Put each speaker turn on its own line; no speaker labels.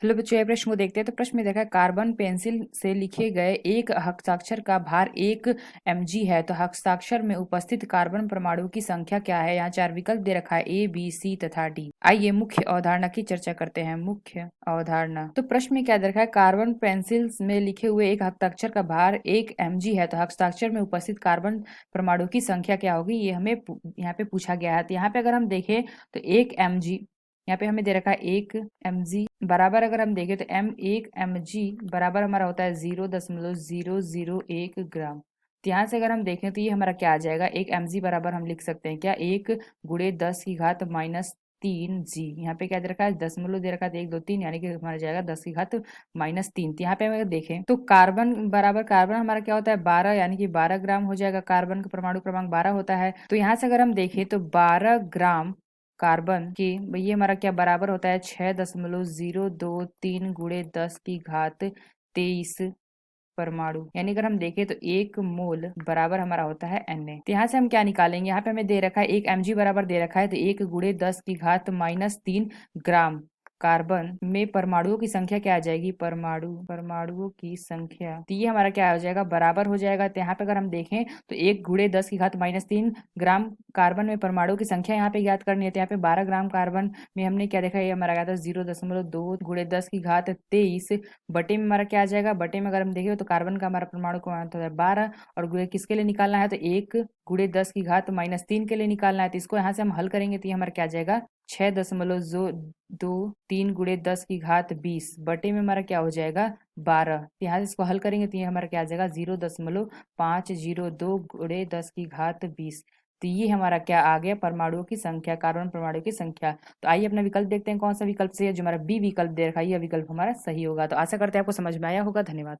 चलो बच्चों ये प्रश्न को देखते हैं। तो प्रश्न में देखा है कार्बन पेंसिल से लिखे गए एक हस्ताक्षर का भार 1 mg है। तो हस्ताक्षर में उपस्थित कार्बन परमाणु की संख्या क्या है? यहाँ 4 विकल्प दे रखा है, A, B, C तथा D। आइए मुख्य अवधारणा की चर्चा करते हैं। मुख्य अवधारणा, तो प्रश्न में क्या दे रखा है? कार्बन पेंसिल में लिखे हुए एक हस्ताक्षर का भार 1 mg है। तो हस्ताक्षर में उपस्थित कार्बन परमाणु की संख्या क्या होगी, ये हमें यहाँ पे पूछा गया है। तो यहाँ पे अगर हम देखें तो 1 mg, यहाँ पे हमें दे रखा है 1 mg बराबर, अगर हम देखें तो 1 mg बराबर हमारा होता है 0.001 ग्राम। तो यहाँ से अगर हम देखें तो ये हमारा क्या आ जाएगा, 1 mg बराबर हम लिख सकते हैं क्या, 1 × 10⁻³ यहाँ पे क्या दे रखा है, दशमलव दे रखा है, 1 2 3 यानी कि हमारा जाएगा 10⁻³ तो यहाँ पे अगर देखें तो कार्बन बराबर कार्बन हमारा क्या होता है 12, यानी कि 12 ग्राम हो जाएगा। कार्बन का परमाणु क्रमांक 12 होता है। तो यहाँ से अगर हम देखें तो 12 ग्राम कार्बन की ये हमारा क्या बराबर होता है 6.023 × 10⁻23 परमाणु, यानी अगर हम देखें तो 1 मोल बराबर हमारा होता है Na। तो यहाँ से हम क्या निकालेंगे, यहाँ पे हमें दे रखा है 1 mg बराबर दे रखा है, तो 1 × 10⁻³ ग्राम कार्बन में परमाणुओं की संख्या क्या आ जाएगी, परमाणुओं की संख्या, तो ये हमारा क्या हो जाएगा, बराबर हो जाएगा। तो यहाँ पे अगर हम देखें तो 1 × 10⁻³ ग्राम कार्बन में परमाणु की संख्या यहाँ पे ज्ञात करनी है। तो यहाँ पे 12 ग्राम कार्बन में हमने क्या देखा, ये हमारा क्या था 0.2 × 10⁻23 बटे में हमारा क्या आ जाएगा, बटे में अगर हम देखें तो कार्बन का हमारा परमाणु क्रमांक होता है 12, और गुणे किसके लिए निकालना है, तो 1 × 10⁻³ के लिए निकालना है। तो इसको यहाँ से हम हल करेंगे तो ये हमारा क्या आ जाएगा 6.23 × 10⁻20 बटे में हमारा क्या हो जाएगा 12। तो यहाँ से इसको हल करेंगे तो ये हमारा क्या आ जाएगा 0.502 × 10⁻20। तो ये हमारा क्या आ गया, परमाणुओं की संख्या, कार्बन परमाणु की संख्या। तो आइए अपना विकल्प देखते हैं कौन सा विकल्प सही है। जो हमारा बी विकल्प दे रखा है, यह विकल्प हमारा सही होगा। तो आशा करते हैं आपको समझ में आया होगा। धन्यवाद।